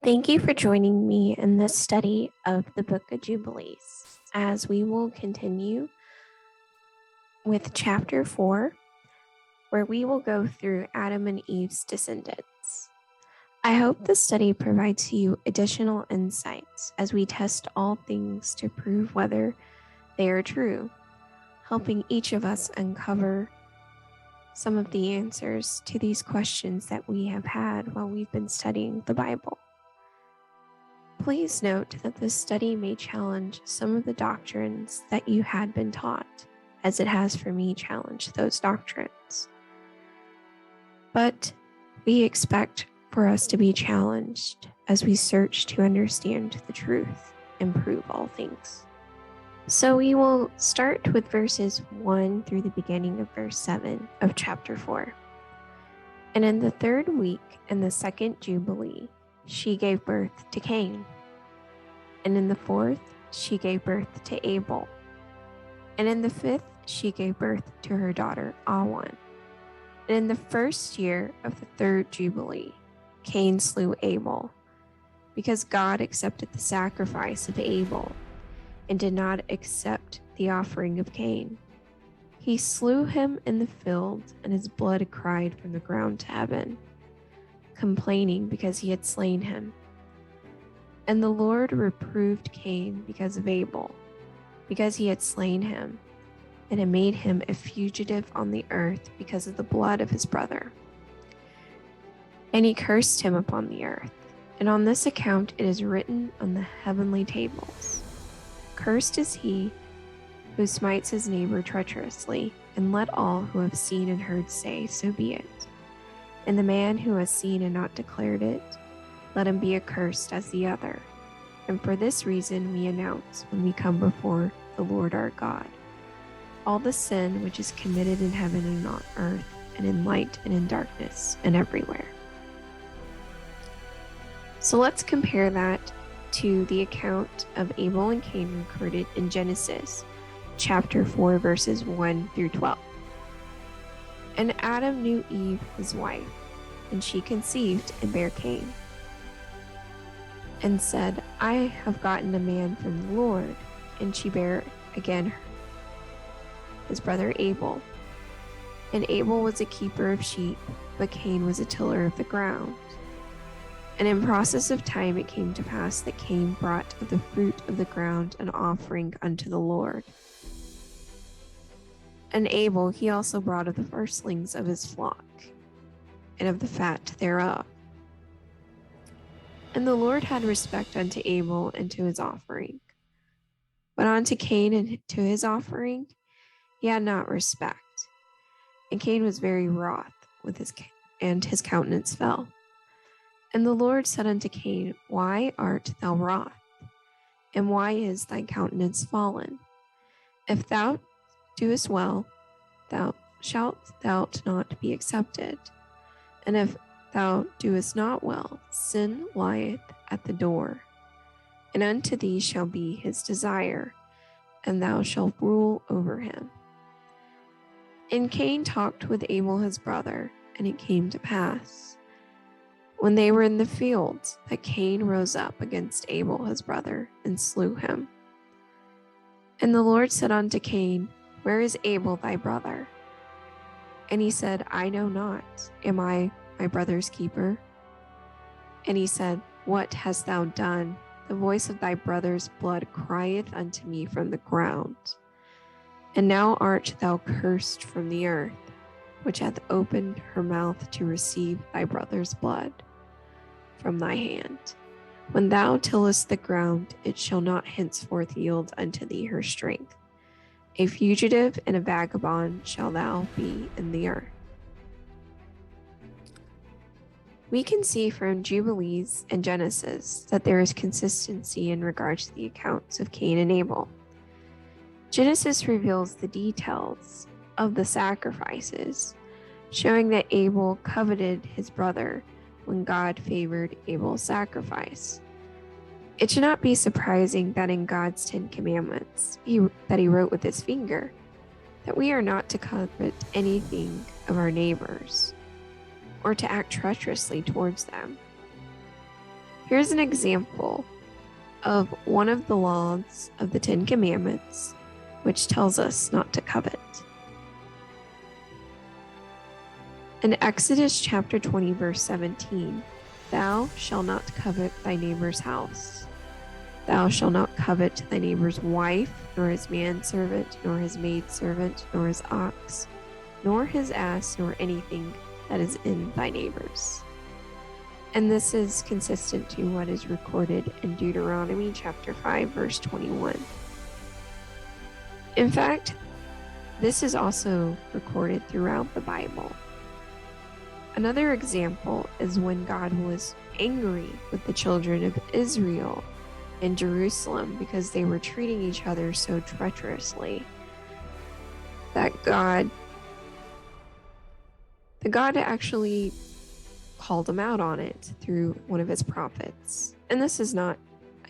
Thank you for joining me in this study of the Book of Jubilees, as we will continue with chapter 4, where we will go through Adam and Eve's descendants. I hope the study provides you additional insights as we test all things to prove whether they are true, helping each of us uncover some of the answers to these questions that we have had while we've been studying the Bible. Please note that this study may challenge some of the doctrines that you had been taught, as it has for me challenged those doctrines. But we expect for us to be challenged as we search to understand the truth and prove all things. So we will start with verses 1 through the beginning of verse 7 of chapter 4. And in the 3rd week, in the 2nd Jubilee, she gave birth to Cain. And in the 4th, she gave birth to Abel. And in the 5th, she gave birth to her daughter Yahuah. And in the 1st year of the 3rd Jubilee, Cain slew Abel, because God accepted the sacrifice of Abel and did not accept the offering of Cain. He slew him in the field, and his blood cried from the ground to heaven, complaining because he had slain him. And the Lord reproved Cain because of Abel, because he had slain him, and had made him a fugitive on the earth because of the blood of his brother. And he cursed him upon the earth, and on this account it is written on the heavenly tables, "Cursed is he who smites his neighbor treacherously, and let all who have seen and heard say, so be it. And the man who has seen and not declared it, let him be accursed as the other. And for this reason we announce when we come before the Lord our God, all the sin which is committed in heaven and on earth, and in light and in darkness, and everywhere." So let's compare that to the account of Abel and Cain recorded in Genesis chapter 4, verses 1 through 12. And Adam knew Eve his wife, and she conceived and bare Cain, and said, "I have gotten a man from the Lord." And she bare again his brother Abel. And Abel was a keeper of sheep, but Cain was a tiller of the ground. And in process of time it came to pass that Cain brought of the fruit of the ground an offering unto the Lord. And Abel he also brought of the firstlings of his flock, and of the fat thereof. And the Lord had respect unto Abel and to his offering, but unto Cain and to his offering he had not respect. And Cain was very wroth with and his countenance fell. And the Lord said unto Cain, "Why art thou wroth? And why is thy countenance fallen? If thou doest well, thou shalt not be accepted. And if thou doest not well, sin lieth at the door, and unto thee shall be his desire, and thou shalt rule over him." And Cain talked with Abel his brother, and it came to pass, when they were in the field, that Cain rose up against Abel his brother, and slew him. And the Lord said unto Cain, "Where is Abel thy brother?" And he said, "I know not. Am I my brother's keeper?" And he said, "What hast thou done? The voice of thy brother's blood crieth unto me from the ground. And now art thou cursed from the earth, which hath opened her mouth to receive thy brother's blood from thy hand. When thou tillest the ground, it shall not henceforth yield unto thee her strength. A fugitive and a vagabond shall thou be in the earth." We can see from Jubilees and Genesis that there is consistency in regards to the accounts of Cain and Abel. Genesis reveals the details of the sacrifices, showing that Abel coveted his brother when God favored Abel's sacrifice. It should not be surprising that in God's 10 Commandments that he wrote with his finger, that we are not to covet anything of our neighbors, or to act treacherously towards them. Here's an example of one of the laws of the Ten Commandments, which tells us not to covet. In Exodus chapter 20, verse 17, "Thou shalt not covet thy neighbor's house. Thou shalt not covet thy neighbor's wife, nor his manservant, nor his maidservant, nor his ox, nor his ass, nor anything that is in thy neighbor's." And this is consistent to what is recorded in Deuteronomy chapter 5, verse 21. In fact, this is also recorded throughout the Bible. Another example is when God was angry with the children of Israel in Jerusalem because they were treating each other so treacherously that God actually called them out on it through one of his prophets. And this is not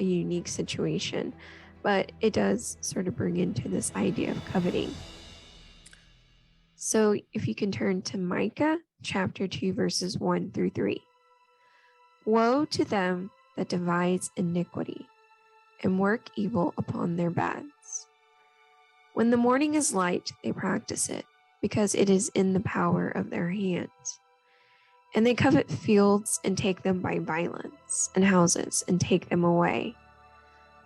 a unique situation, but it does sort of bring into this idea of coveting. So if you can turn to Micah chapter 2, verses 1 through 3. "Woe to them that devise iniquity and work evil upon their beds. When the morning is light, they practice it, because it is in the power of their hands. And they covet fields and take them by violence, and houses and take them away.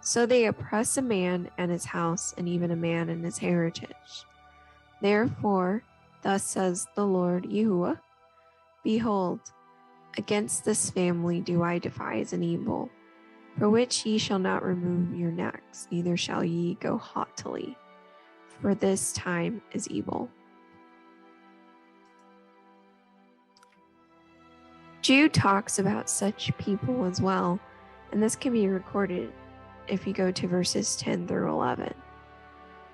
So they oppress a man and his house, and even a man and his heritage. Therefore, thus says the Lord Yahuah, Behold, against this family do I devise an evil, for which ye shall not remove your necks, neither shall ye go haughtily, for this time is evil." Jude talks about such people as well, and this can be recorded if you go to verses 10 through 11.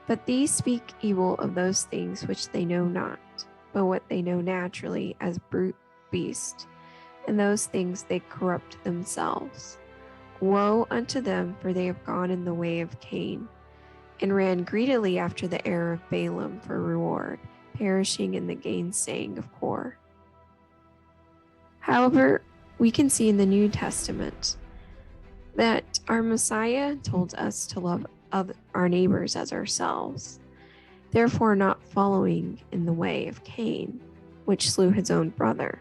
"But these speak evil of those things which they know not, but what they know naturally as brute beasts, and those things they corrupt themselves. Woe unto them, for they have gone in the way of Cain, and ran greedily after the heir of Balaam for reward, perishing in the gainsaying of Kor." However, we can see in the New Testament that our Messiah told us to love our neighbors as ourselves, therefore not following in the way of Cain, which slew his own brother.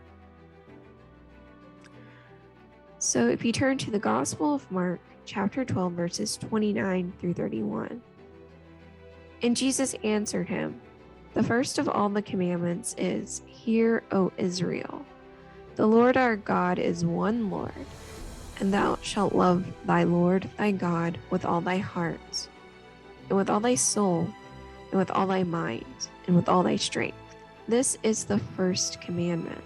So if you turn to the Gospel of Mark, chapter 12, verses 29 through 31. "And Jesus answered him, The first of all the commandments is, Hear, O Israel, the Lord our God is one Lord, and thou shalt love thy Lord thy God with all thy heart, and with all thy soul, and with all thy mind, and with all thy strength. This is the first commandment.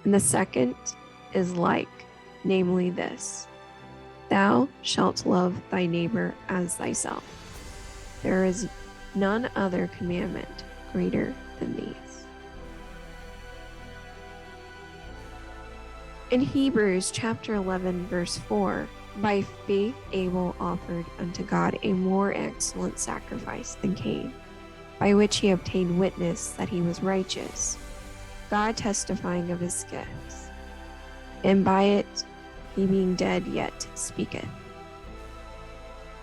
And the second is like, namely this, Thou shalt love thy neighbor as thyself. There is none other commandment greater than these." In Hebrews chapter 11, verse 4, "By faith Abel offered unto God a more excellent sacrifice than Cain, by which he obtained witness that he was righteous, God testifying of his gifts. And by it he being dead yet speaketh."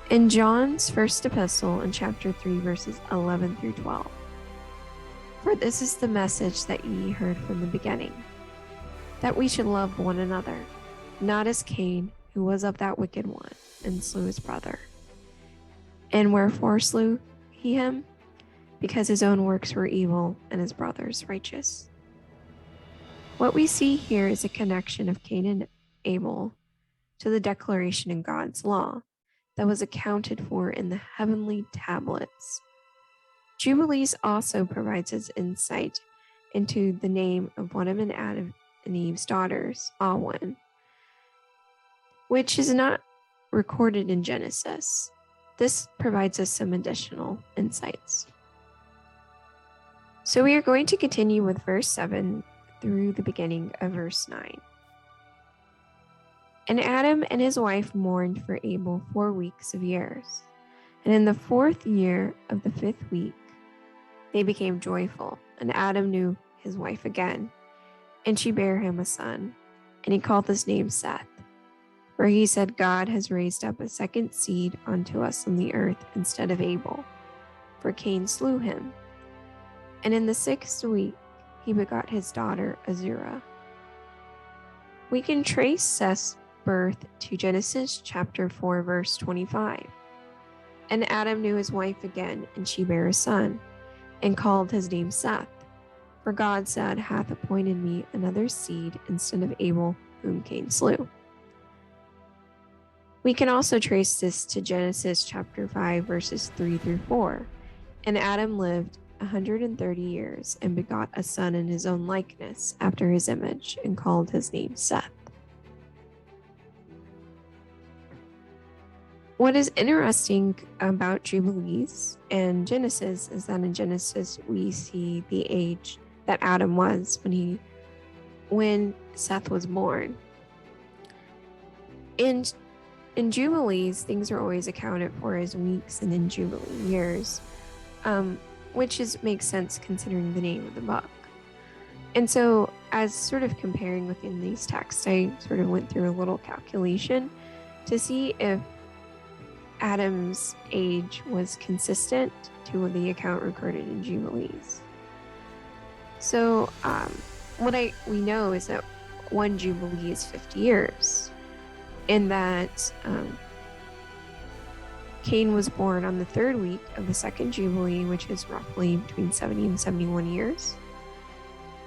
In John's first epistle in chapter 3, verses 11 through 12, "For this is the message that ye heard from the beginning, that we should love one another, not as Cain, who was of that wicked one, and slew his brother. And wherefore slew he him? Because his own works were evil, and his brother's righteous." What we see here is a connection of Cain and Abel to the declaration in God's law that was accounted for in the heavenly tablets. Jubilees also provides us insight into the name of one of Adam and Eve's daughters, Awen, which is not recorded in Genesis. This provides us some additional insights. So we are going to continue with verse 7 through the beginning of verse 9. "And Adam and his wife mourned for Abel 4 weeks of years. And in the 4th year of the 5th week, they became joyful, and Adam knew his wife again, and she bare him a son, and he called his name Seth. where he said, God has raised up a second seed unto us on the earth instead of Abel, for Cain slew him. And in the 6th week he begot his daughter Azurah. We can trace Seth's birth to Genesis chapter 4, verse 25. And Adam knew his wife again, and she bare a son, and called his name Seth. For God said, hath appointed me another seed instead of Abel, whom Cain slew. We can also trace this to Genesis chapter 5, verses 3 through 4. And Adam lived 130 years, and begot a son in his own likeness, after his image, and called his name Seth. What is interesting about Jubilees and Genesis is that in Genesis we see the age that Adam was when Seth was born. In Jubilees, things are always accounted for as weeks and in Jubilee years, which makes sense considering the name of the book. And so, as sort of comparing within these texts, I sort of went through a little calculation to see if Adam's age was consistent to the account recorded in Jubilees. So, what we know is that one Jubilee is 50 years, and that Cain was born on the 3rd week of the 2nd Jubilee, which is roughly between 70 and 71 years.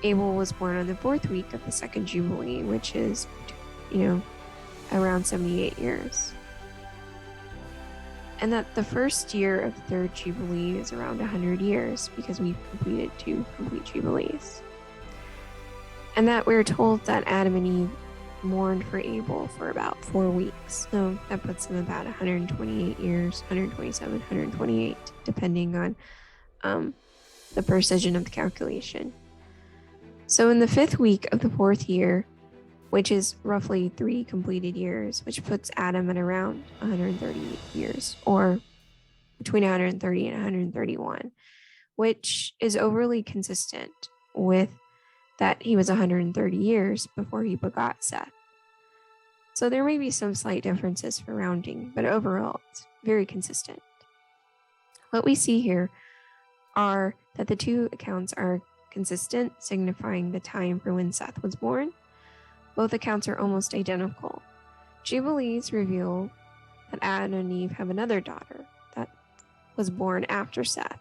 Abel was born on the 4th week of the 2nd Jubilee, which is, around 78 years. And that the 1st year of the 3rd Jubilee is around 100 years, because we've completed 2 complete Jubilees. And that we're told that Adam and Eve mourned for Abel for about 4 weeks. So that puts them about 128 years, 127, 128, depending on the precision of the calculation. So in the 5th week of the 4th year, which is roughly 3 completed years, which puts Adam at around 130 years, or between 130 and 131, which is overly consistent with that he was 130 years before he begot Seth. So there may be some slight differences for rounding, but overall it's very consistent. What we see here are that the 2 accounts are consistent, signifying the time for when Seth was born. Both accounts are almost identical. Jubilees reveal that Adam and Eve have another daughter that was born after Seth.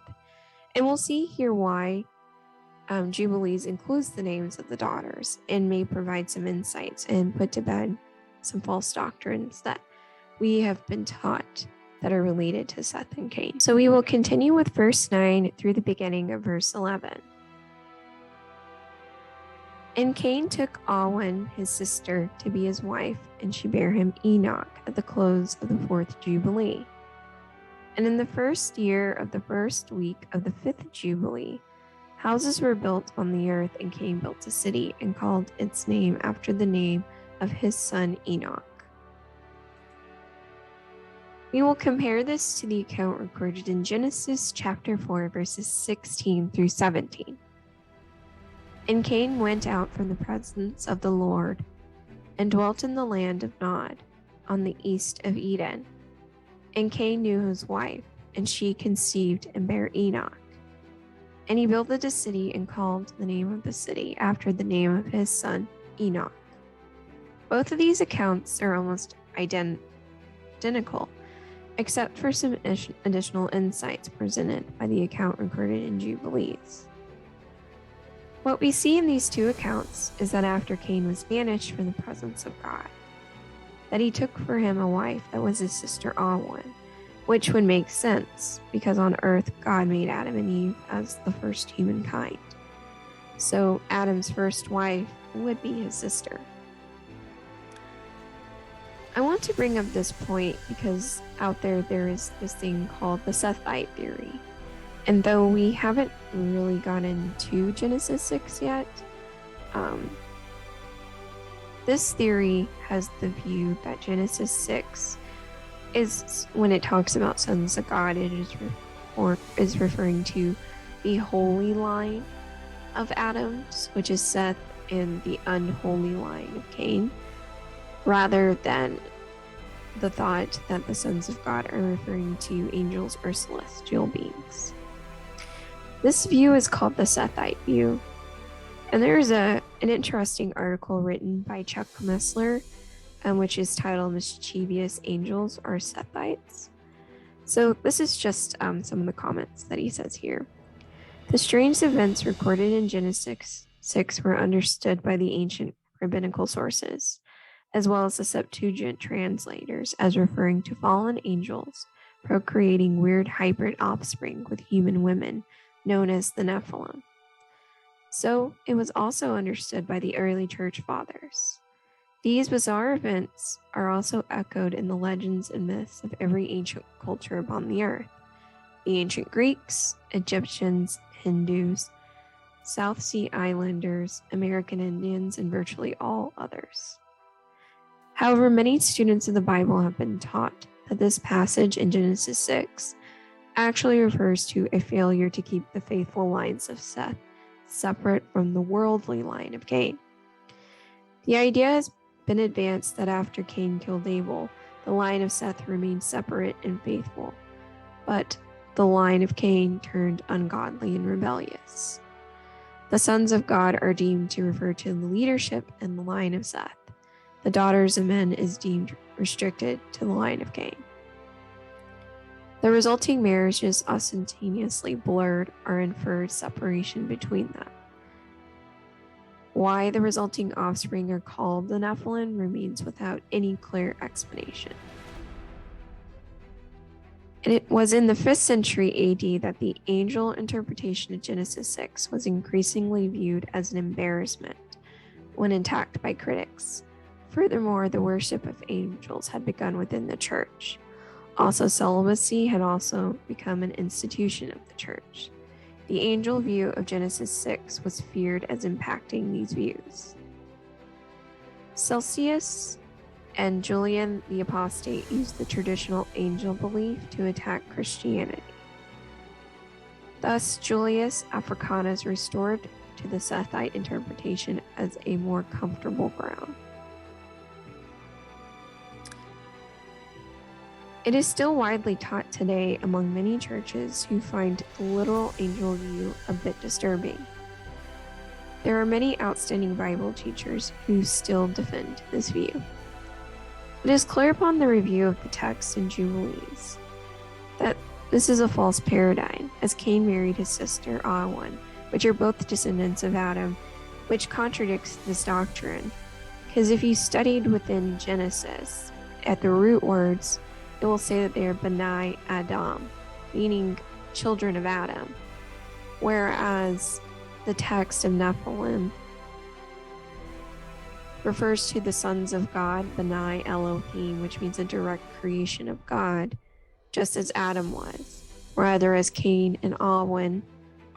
And we'll see here why Jubilees includes the names of the daughters and may provide some insights and put to bed some false doctrines that we have been taught that are related to Seth and Cain. So we will continue with verse 9 through the beginning of verse 11. And Cain took Awen, his sister, to be his wife, and she bare him Enoch at the close of the 4th Jubilee. And in the 1st year of the 1st week of the 5th Jubilee, houses were built on the earth, and Cain built a city and called its name after the name of his son Enoch. We will compare this to the account recorded in Genesis chapter 4, verses 16 through 17. And Cain went out from the presence of the Lord, and dwelt in the land of Nod, on the east of Eden. And Cain knew his wife, and she conceived and bare Enoch. And he built a city, and called the name of the city after the name of his son Enoch. Both of these accounts are almost identical, except for some additional insights presented by the account recorded in Jubilees. What we see in these 2 accounts is that after Cain was banished from the presence of God, that he took for him a wife that was his sister Awen, which would make sense because on earth God made Adam and Eve as the first humankind. So Adam's first wife would be his sister. I want to bring up this point because out there is this thing called the Sethite theory. And though we haven't really gotten to Genesis 6 yet, this theory has the view that Genesis 6 is, when it talks about sons of God, it is referring to the holy line of Adam's, which is Seth, and the unholy line of Cain, rather than the thought that the sons of God are referring to angels or celestial beings. This view is called the Sethite view. And there's an interesting article written by Chuck Messler, which is titled Mischievous Angels or Sethites. So this is just some of the comments that he says here. The strange events recorded in Genesis 6 were understood by the ancient rabbinical sources, as well as the Septuagint translators, as referring to fallen angels procreating weird hybrid offspring with human women, known as the Nephilim. So it was also understood by the early church fathers. These bizarre events are also echoed in the legends and myths of every ancient culture upon the earth. The ancient Greeks, Egyptians, Hindus, South Sea Islanders, American Indians, and virtually all others. However, many students of the Bible have been taught that this passage in Genesis 6 actually refers to a failure to keep the faithful lines of Seth separate from the worldly line of Cain. The idea has been advanced that after Cain killed Abel, the line of Seth remained separate and faithful, but the line of Cain turned ungodly and rebellious. The sons of God are deemed to refer to the leadership in the line of Seth. The daughters of men is deemed restricted to the line of Cain. The resulting marriages ostentatiously blurred or inferred separation between them. Why the resulting offspring are called the Nephilim remains without any clear explanation. And it was in the 5th century AD that the angel interpretation of Genesis 6 was increasingly viewed as an embarrassment when attacked by critics. Furthermore, the worship of angels had begun within the church. Also, celibacy had also become an institution of the church. The angel view of Genesis 6 was feared as impacting these views. Celsius and Julian the Apostate used the traditional angel belief to attack Christianity. Thus, Julius Africanus restored to the Sethite interpretation as a more comfortable ground. It is still widely taught today among many churches who find the literal angel view a bit disturbing. There are many outstanding Bible teachers who still defend this view. It is clear upon the review of the text in Jubilees that this is a false paradigm, as Cain married his sister Yahuah, which are both descendants of Adam, which contradicts this doctrine. Because if you studied within Genesis, at the root words, it will say that they are B'nai Adam, meaning children of Adam, whereas the text of Nephilim refers to the sons of God, B'nai Elohim, which means a direct creation of God, just as Adam was, whereas Cain and Yahuah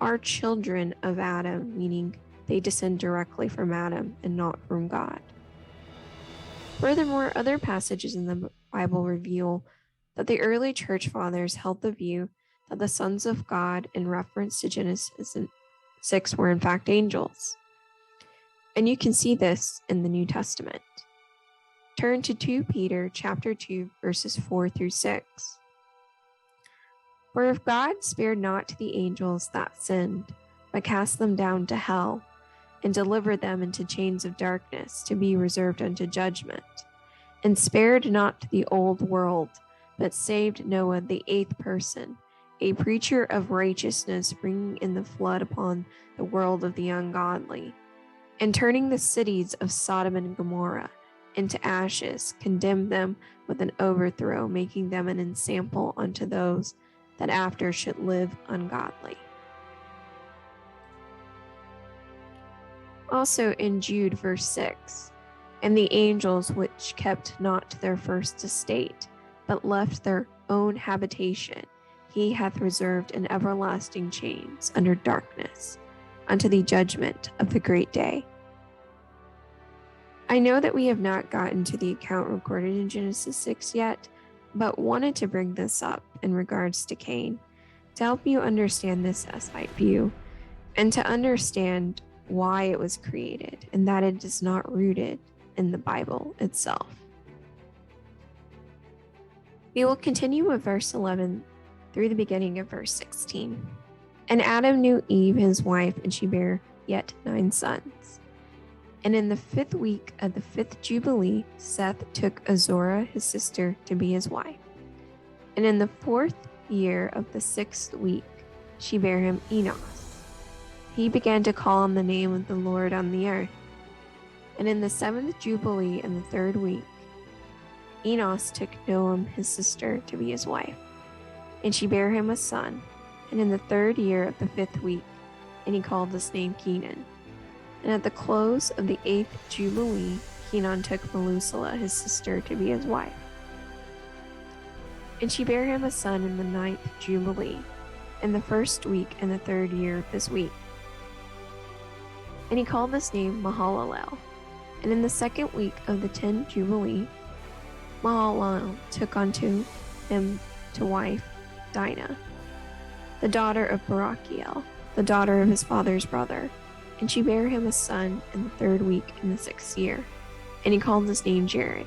are children of Adam, meaning they descend directly from Adam and not from God. Furthermore, other passages in the Bible reveal that the early church fathers held the view that the sons of God in reference to Genesis 6 were in fact angels. And you can see this in the New Testament. Turn to 2 Peter chapter 2, verses 4 through 6. For if God spared not the angels that sinned, but cast them down to hell, and delivered them into chains of darkness to be reserved unto judgment, and spared not the old world, but saved Noah the 8th person, a preacher of righteousness, bringing in the flood upon the world of the ungodly, and turning the cities of Sodom and Gomorrah into ashes, condemned them with an overthrow, making them an ensample unto those that after should live ungodly. Also in Jude verse 6, and the angels which kept not their first estate, but left their own habitation, he hath reserved in everlasting chains under darkness, unto the judgment of the great day. I know that we have not gotten to the account recorded in Genesis 6 yet, but wanted to bring this up in regards to Cain, to help you understand this Sethite view, and to understand why it was created, and that it is not rooted in the Bible itself. We will continue with verse 11 through the beginning of verse 16. And Adam knew Eve, his wife, and she bare yet 9 sons. And in the 5th week of the 5th Jubilee, Seth took Azorah, his sister, to be his wife. And in the 4th year of the 6th week, she bare him Enos. He began to call on the name of the Lord on the earth. And in the 7th Jubilee, in the 3rd week, Enos took Noam, his sister, to be his wife. And she bare him a son. And in the 3rd year of the 5th week, and he called his name Kenan. And at the close of the 8th Jubilee, Kenan took Melusela, his sister, to be his wife. And she bare him a son in the 9th Jubilee, in the 1st week in the 3rd year of this week. And he called his name Mahalalel. And in the 2nd week of the 10th Jubilee, Mahalalel took unto him to wife Dinah, the daughter of Barachiel, the daughter of his father's brother. And she bare him a son in the 3rd week in the 6th year. And he called his name Jared.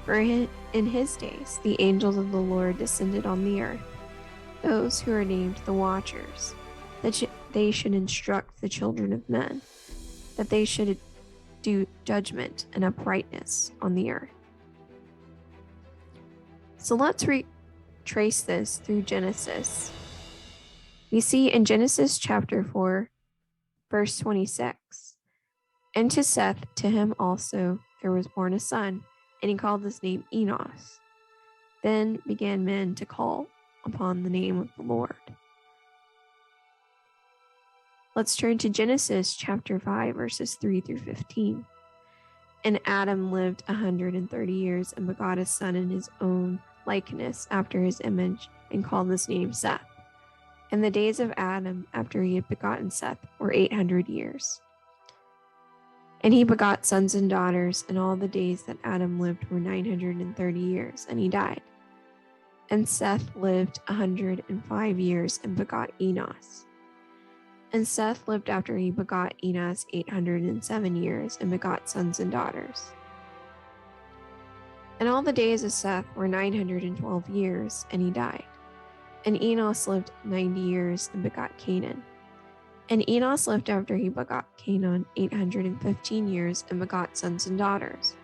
For in his days the angels of the Lord descended on the earth, those who are named the Watchers, that they should instruct the children of men, that they should do judgment and uprightness on the earth. So let's trace this through Genesis. We see in Genesis chapter 4, verse 26, and to Seth, to him also there was born a son, and he called his name Enos. Then began men to call upon the name of the Lord. Let's turn to Genesis chapter 5, verses 3 through 15. And Adam lived 130 years and begot a son in his own likeness after his image, and called his name Seth. And the days of Adam after he had begotten Seth were 800 years. And he begot sons and daughters, and all the days that Adam lived were 930 years, and he died. And Seth lived 105 years and begot Enos. And Seth lived after he begot Enos 807 years, and begot sons and daughters. And all the days of Seth were 912 years, and he died. And Enos lived 90 years and begot Canaan. And Enos lived after he begot Canaan 815 years and begot sons and daughters.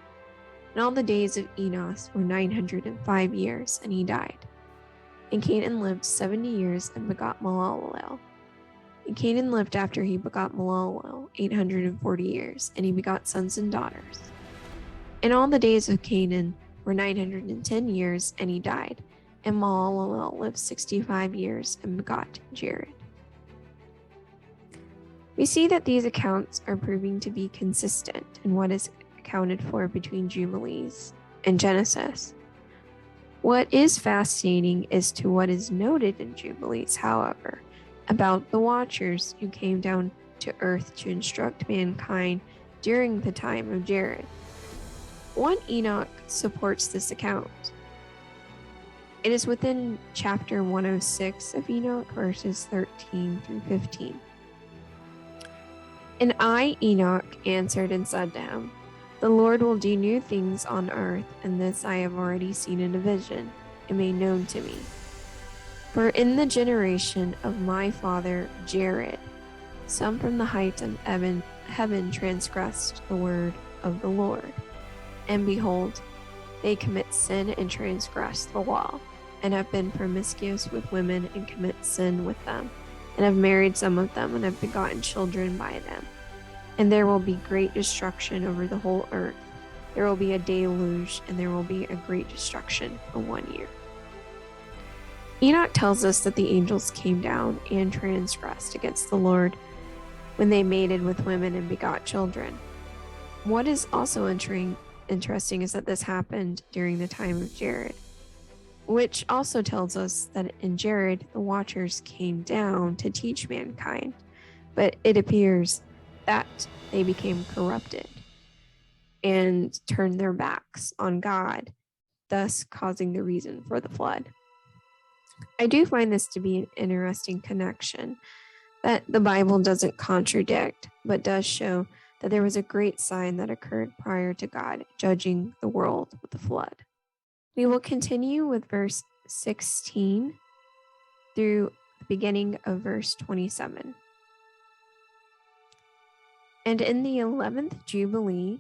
And all the days of Enos were 905 years, and he died. And Canaan lived 70 years and begot Mahalalel. And Canaan lived after he begot Mahalalel 840 years, and he begot sons and daughters. And all the days of Canaan were 910 years, and he died. And Mahalalel lived 65 years and begot Jared. We see that these accounts are proving to be consistent in what is accounted for between Jubilees and Genesis. What is fascinating is to what is noted in Jubilees, however, about the Watchers who came down to earth to instruct mankind during the time of Jared. 1 Enoch supports this account. It is within chapter 106 of Enoch, verses 13 through 15. And I, Enoch, answered and said to him, The Lord will do new things on earth, and this I have already seen in a vision, and made known to me. For in the generation of my father Jared, some from the heights of heaven transgressed the word of the Lord. And behold, they commit sin and transgress the law, and have been promiscuous with women and commit sin with them, and have married some of them, and have begotten children by them. And there will be great destruction over the whole earth. There will be a deluge, and there will be a great destruction for 1 year. Enoch tells us that the angels came down and transgressed against the Lord when they mated with women and begot children. What is also interesting is that this happened during the time of Jared, which also tells us that in Jared, the Watchers came down to teach mankind, but it appears that they became corrupted and turned their backs on God, thus causing the reason for the flood. I do find this to be an interesting connection that the Bible doesn't contradict, but does show that there was a great sign that occurred prior to God judging the world with the flood. We will continue with verse 16 through the beginning of verse 27. And in the 11th Jubilee,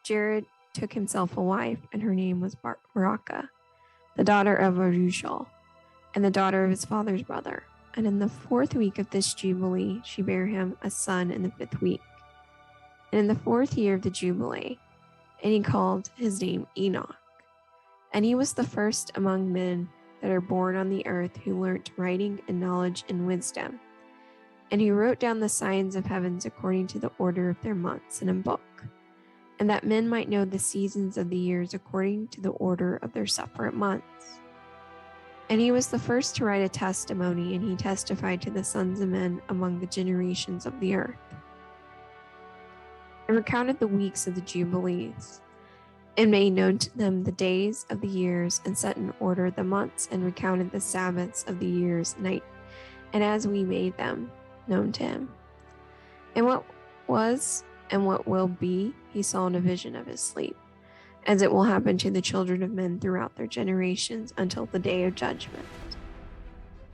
Jared took himself a wife, and her name was Baraka, the daughter of Yahusha, and the daughter of his father's brother. And in the 4th week of this Jubilee, she bare him a son in the 5th week. And in the 4th year of the Jubilee, and he called his name Enoch. And he was the first among men that are born on the earth who learnt writing and knowledge and wisdom. And he wrote down the signs of heavens according to the order of their months in a book, and that men might know the seasons of the years according to the order of their separate months. And he was the first to write a testimony, and he testified to the sons of men among the generations of the earth, and recounted the weeks of the Jubilees, and made known to them the days of the years, and set in order the months, and recounted the Sabbaths of the years night, and as we made them known to him. And what was and what will be, he saw in a vision of his sleep, as it will happen to the children of men throughout their generations until the day of judgment.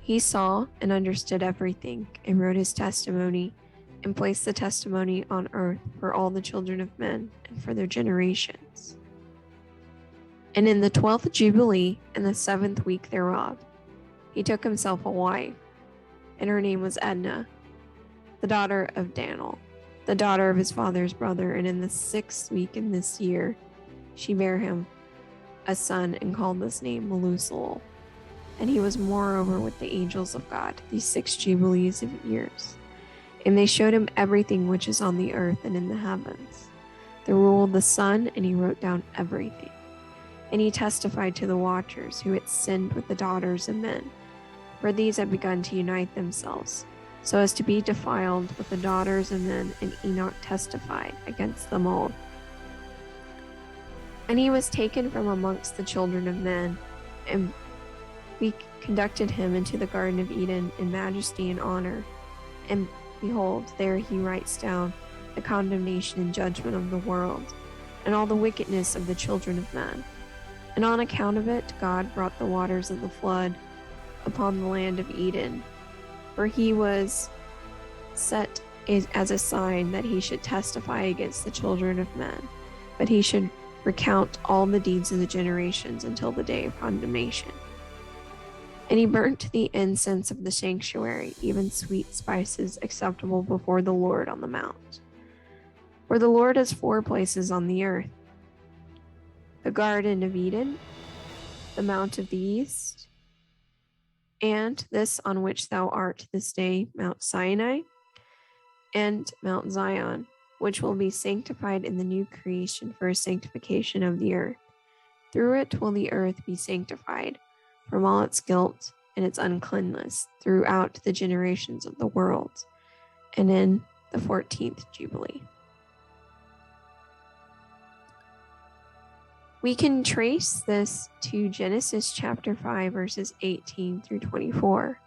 He saw and understood everything, and wrote his testimony, and placed the testimony on earth for all the children of men and for their generations. And in the 12th Jubilee, in the 7th week thereof, he took himself a wife, and her name was Edna, the daughter of Daniel, the daughter of his father's brother. And in the 6th week in this year, she bare him a son, and called this name Melusalel. And he was moreover with the angels of God these 6 Jubilees of years. And they showed him everything which is on the earth and in the heavens, the rule of the sun, and he wrote down everything. And he testified to the watchers who had sinned with the daughters of men, for these had begun to unite themselves, so as to be defiled with the daughters of men, and Enoch testified against them all. And he was taken from amongst the children of men, and we conducted him into the Garden of Eden in majesty and honor. And behold, there he writes down the condemnation and judgment of the world, and all the wickedness of the children of men. And on account of it, God brought the waters of the flood upon the land of Eden, for he was set as a sign that he should testify against the children of men, but he should recount all the deeds of the generations until the day of condemnation. And he burnt the incense of the sanctuary, even sweet spices acceptable before the Lord on the mount. For the Lord has 4 places on the earth: the Garden of Eden, the Mount of the East, and this on which thou art this day, Mount Sinai, and Mount Zion, which will be sanctified in the new creation for a sanctification of the earth. Through it will the earth be sanctified from all its guilt and its uncleanness throughout the generations of the world, and in the 14th Jubilee. We can trace this to Genesis chapter 5, verses 18 through 24.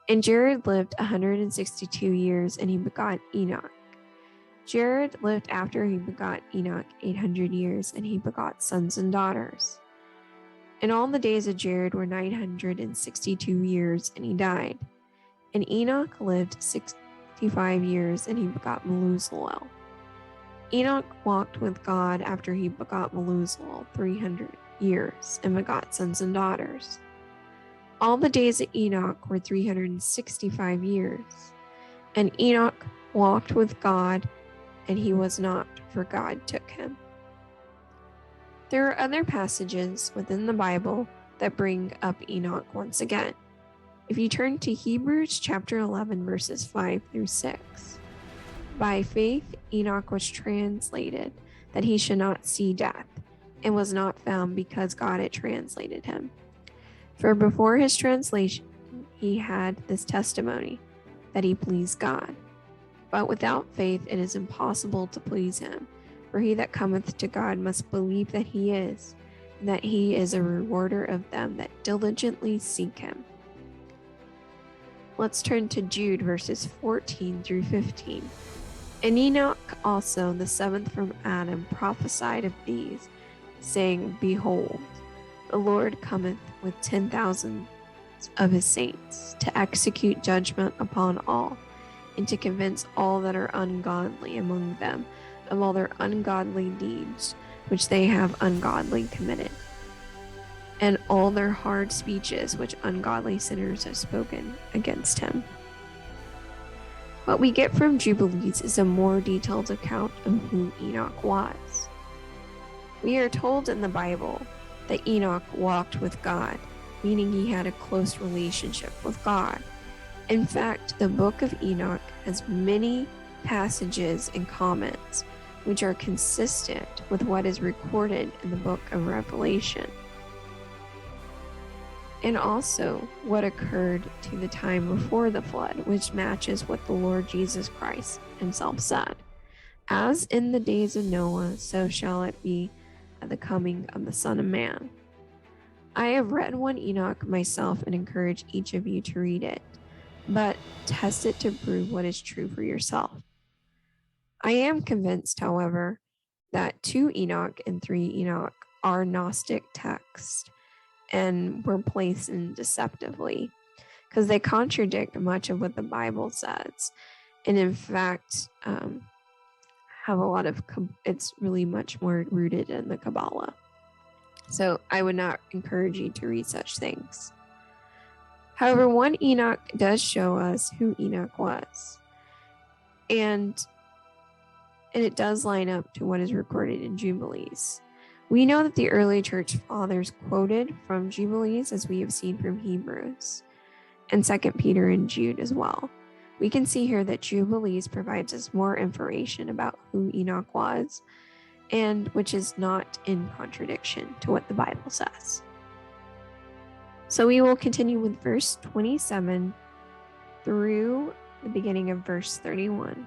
And Jared lived 162 years, and he begot Enoch. Jared lived after he begot Enoch 800 years, and he begot sons and daughters. And all the days of Jared were 962 years, and he died. And Enoch lived 65 years, and he begot Melusalel. Enoch walked with God after he begot Melusalel 300 years, and begot sons and daughters. All the days of Enoch were 365 years. And Enoch walked with God, and he was not, for God took him. There are other passages within the Bible that bring up Enoch once again. If you turn to Hebrews chapter 11, verses 5 through 6. By faith Enoch was translated, that he should not see death, and was not found because God had translated him. For before his translation he had this testimony, that he pleased God. But without faith it is impossible to please him. For he that cometh to God must believe that he is, and that he is a rewarder of them that diligently seek him. Let's turn to Jude, verses 14 through 15. And Enoch also, the 7th from Adam, prophesied of these, saying, Behold, The Lord cometh with 10,000 of his saints to execute judgment upon all, and to convince all that are ungodly among them of all their ungodly deeds which they have ungodly committed, and all their hard speeches which ungodly sinners have spoken against him. What we get from Jubilees is a more detailed account of who Enoch was. We are told in the Bible that Enoch walked with God, meaning he had a close relationship with God. In fact, the Book of Enoch has many passages and comments which are consistent with what is recorded in the Book of Revelation, and also what occurred to the time before the flood, which matches what the Lord Jesus Christ himself said. As in the days of Noah, so shall it be at the coming of the Son of Man. I have read 1 Enoch myself and encourage each of you to read it, but test it to prove what is true for yourself. I am convinced, however, that 2 Enoch and 3 Enoch are Gnostic texts and were placed in deceptively, because they contradict much of what the Bible says, and in fact have a lot of it's really much more rooted in the Kabbalah. So I would not encourage you to read such things. However, 1 Enoch does show us who Enoch was, and it does line up to what is recorded in Jubilees. We know that the early church fathers quoted from Jubilees, as we have seen from Hebrews and 2 Peter and Jude as well. We can see here that Jubilees provides us more information about who Enoch was, and which is not in contradiction to what the Bible says. So we will continue with verse 27 through the beginning of verse 31.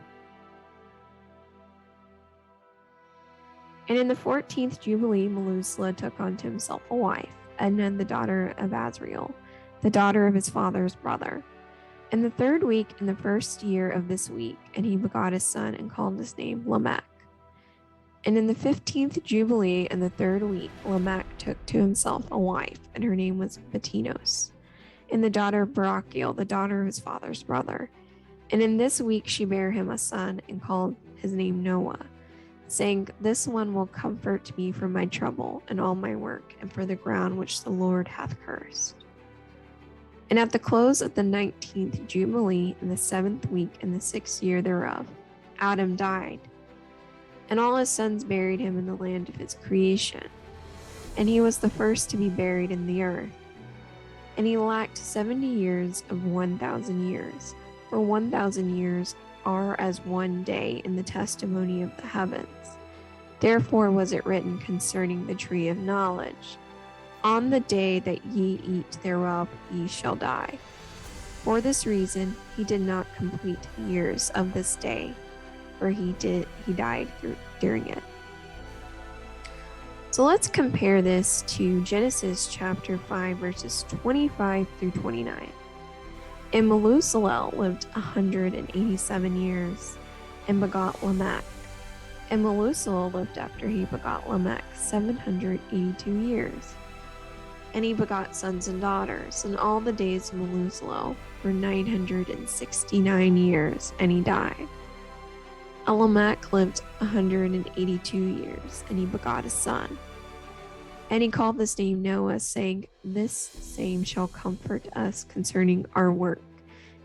And in the 14th Jubilee, Methuselah took unto himself a wife, Edna, the daughter of Azrael, the daughter of his father's brother. In the 3rd week, in the 1st year of this week, and he begot a son, and called his name Lamech. And in the 15th Jubilee, in the 3rd week, Lamech took to himself a wife, and her name was Batinos, and the daughter of Barachiel, the daughter of his father's brother. And in this week she bare him a son, and called his name Noah, saying, This one will comfort me for my trouble and all my work, and for the ground which the Lord hath cursed. And at the close of the 19th Jubilee, in the 7th week, in the 6th year thereof, Adam died, and all his sons buried him in the land of his creation. And he was the first to be buried in the earth. And he lacked 70 years of 1,000 years, for 1,000 years are as one day in the testimony of the heavens. Therefore was it written concerning the tree of knowledge, On the day that ye eat thereof ye shall die. For this reason he did not complete the years of this day, for he died during it. So let's compare this to Genesis chapter 5, verses 25 through 29. And Methuselah lived 187 years, and begot Lamech. And Methuselah lived after he begot Lamech 782 years. And he begot sons and daughters, and all the days of Methuselah were 969 years, and he died. Lamech lived 182 years, and he begot a son. And he called this name Noah, saying, This same shall comfort us concerning our work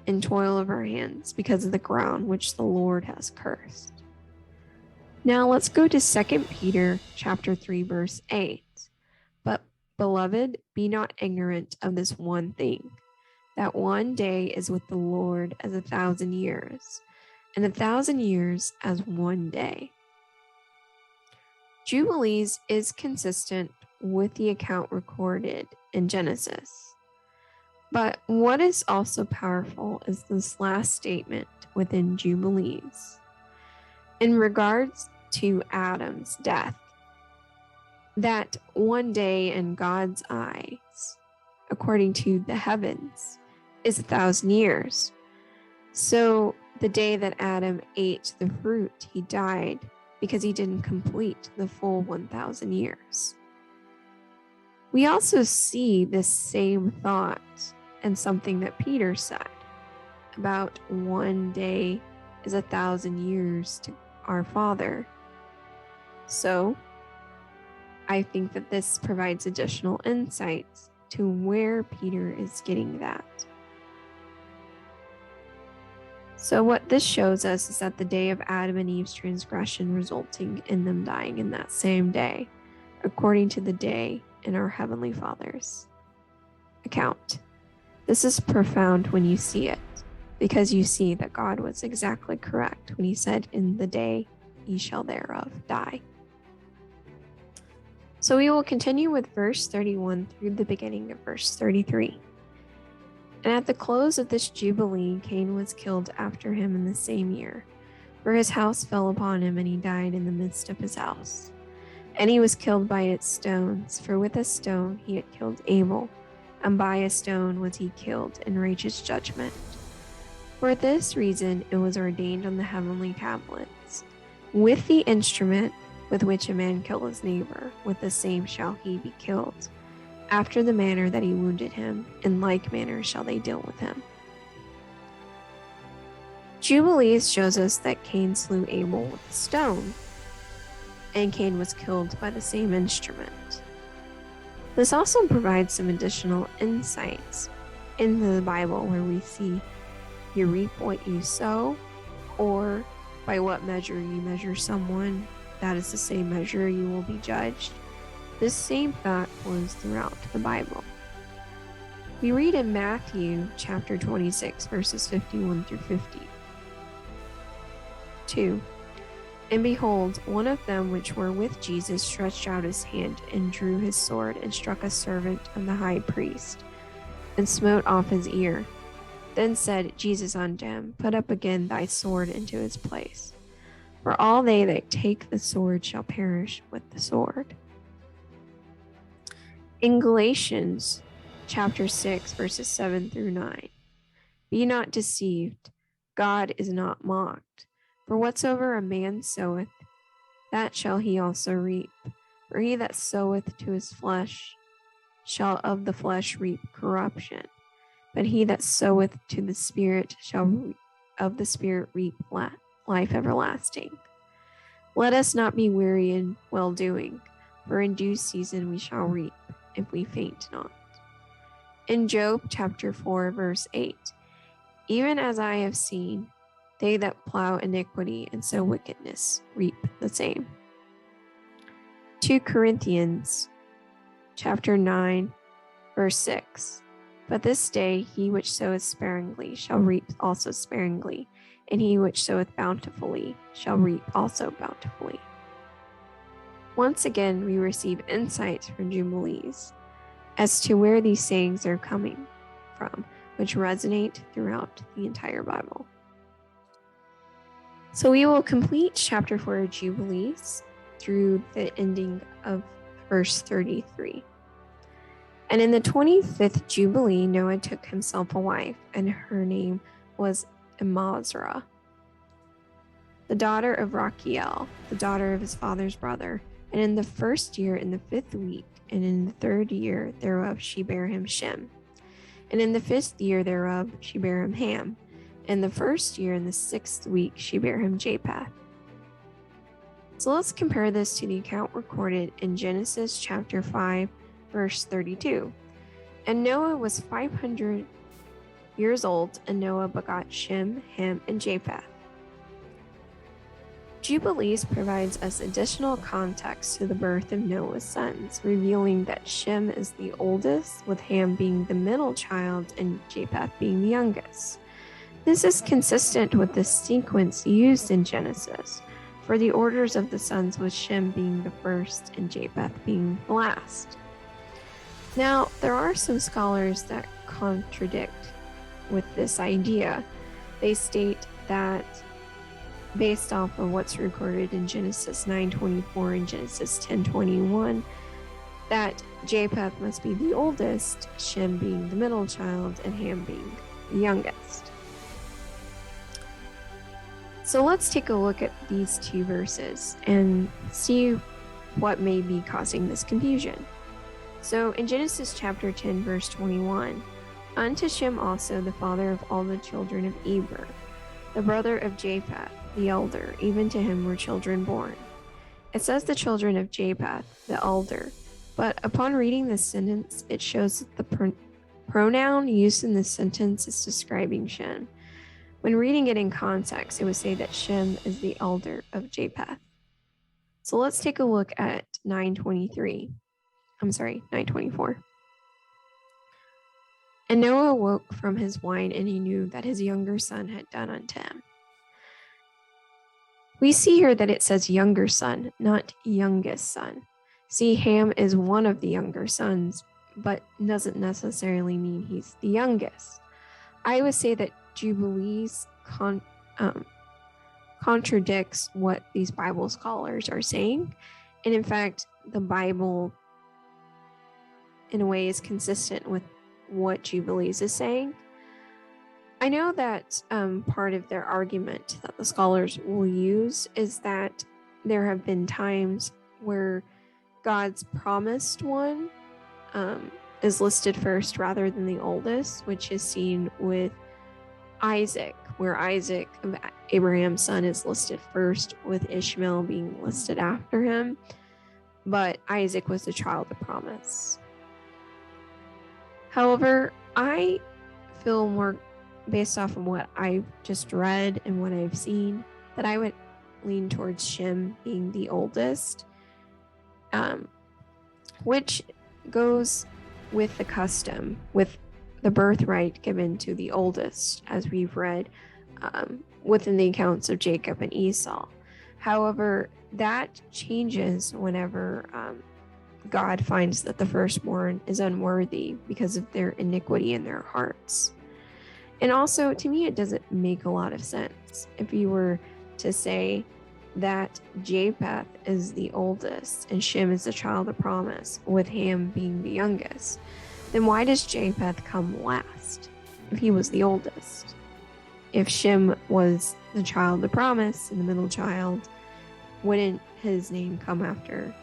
and toil of our hands, because of the ground which the Lord has cursed. Now let's go to 2 Peter chapter 3, verse 8. But, beloved, be not ignorant of this one thing, that one day is with the Lord as 1,000 years, and 1,000 years as one day. Jubilees is consistent with the account recorded in Genesis. But what is also powerful is this last statement within Jubilees. In regards to Adam's death, that one day in God's eyes, according to the heavens, is 1,000 years. So the day that Adam ate the fruit, he died because he didn't complete the full 1,000 years. We also see this same thought in something that Peter said about one day is 1,000 years to our Father. So I think that this provides additional insights to where Peter is getting that. So what this shows us is that the day of Adam and Eve's transgression resulting in them dying in that same day, according to the day in our Heavenly Father's account. This is profound when you see it, because you see that God was exactly correct when he said, "In the day ye shall thereof die." So we will continue with verse 31 through the beginning of verse 33. And at the close of this Jubilee, Cain was killed after him in the same year, for his house fell upon him, and he died in the midst of his house. And he was killed by its stones, for with a stone he had killed Abel, and by a stone was he killed in righteous judgment. For this reason it was ordained on the heavenly tablets, with the instrument with which a man kill his neighbor, with the same shall he be killed. After the manner that he wounded him, in like manner shall they deal with him. Jubilees shows us that Cain slew Abel with a stone, and Cain was killed by the same instrument. This also provides some additional insights in the Bible where we see you reap what you sow, or by what measure you measure someone, that is the same measure you will be judged. This same thought flows throughout the Bible. We read in Matthew chapter 26, verses 51 through 52. And behold, one of them which were with Jesus stretched out his hand, and drew his sword, and struck a servant of the high priest, and smote off his ear. Then said Jesus unto him, Put up again thy sword into its place. For all they that take the sword shall perish with the sword. In Galatians chapter 6, verses 7 through 9. Be not deceived, God is not mocked. For whatsoever a man soweth, that shall he also reap. For he that soweth to his flesh shall of the flesh reap corruption. But he that soweth to the Spirit shall of the Spirit reap life everlasting. Let us not be weary in well-doing, for in due season we shall reap, if we faint not. In Job chapter 4, verse 8, even as I have seen, they that plow iniquity and sow wickedness reap the same. 2 Corinthians chapter 9, verse 6. But this day he which soweth sparingly shall reap also sparingly, and he which soweth bountifully shall reap also bountifully. Once again, we receive insights from Jubilees as to where these sayings are coming from, which resonate throughout the entire Bible. So we will complete chapter 4 of Jubilees through the ending of verse 33. And in the 25th Jubilee, Noah took himself a wife, and her name was Imazra, the daughter of Rachiel, the daughter of his father's brother. And in the first year, in the 5th week, and in the 3rd year thereof, she bare him Shem. And in the 5th year thereof, she bare him Ham. In the 1st year, in the 6th week, she bare him Japheth. So let's compare this to the account recorded in Genesis chapter 5, verse 32. And Noah was 500 years old, and Noah begot Shem, Ham, and Japheth. Jubilees provides us additional context to the birth of Noah's sons, revealing that Shem is the oldest, with Ham being the middle child and Japheth being the youngest. This is consistent with the sequence used in Genesis for the orders of the sons, with Shem being the first and Japheth being the last. Now, there are some scholars that contradict with this idea. They state that based off of what's recorded in Genesis 9:24 and Genesis 10:21, that Japheth must be the oldest, Shem being the middle child, and Ham being the youngest. So let's take a look at these two verses and see what may be causing this confusion. So in Genesis chapter 10, verse 21, unto Shem also, the father of all the children of Eber, the brother of Japheth, the elder, even to him were children born. It says the children of Japheth, the elder, but upon reading this sentence, it shows that the pronoun used in this sentence is describing Shem. When reading it in context, it would say that Shem is the elder of Japheth. So let's take a look at 924. And Noah awoke from his wine, and he knew that his younger son had done unto him. We see here that it says younger son, not youngest son. See, Ham is one of the younger sons, but doesn't necessarily mean he's the youngest. I would say that Jubilees contradicts what these Bible scholars are saying. And in fact, the Bible, in a way, is consistent with what Jubilees is saying. I know that part of their argument that the scholars will use is that there have been times where God's promised one is listed first rather than the oldest, which is seen with Isaac, where Isaac, Abraham's son, is listed first, with Ishmael being listed after him. But Isaac was the child of promise. However, I feel more, based off of what I've just read and what I've seen, that I would lean towards Shem being the oldest, which goes with the custom, with the birthright given to the oldest, as we've read within the accounts of Jacob and Esau. However, that changes whenever God finds that the firstborn is unworthy because of their iniquity in their hearts. And also, to me, it doesn't make a lot of sense. If you were to say that Japheth is the oldest and Shem is the child of promise, with Ham being the youngest, then why does Japheth come last if he was the oldest? If Shem was the child of promise and the middle child, wouldn't his name come after?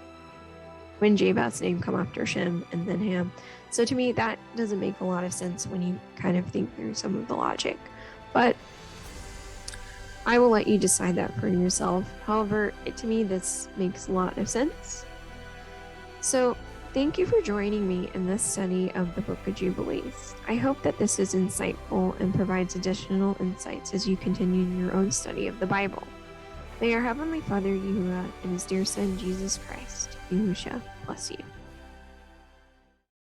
When Japheth's name come after Shem and then Ham? So to me, that doesn't make a lot of sense when you kind of think through some of the logic. But I will let you decide that for yourself. However, to me, this makes a lot of sense. So thank you for joining me in this study of the Book of Jubilees. I hope that this is insightful and provides additional insights as you continue your own study of the Bible. May our Heavenly Father YHWH and His dear Son Jesus Christ, Yahusha, bless you.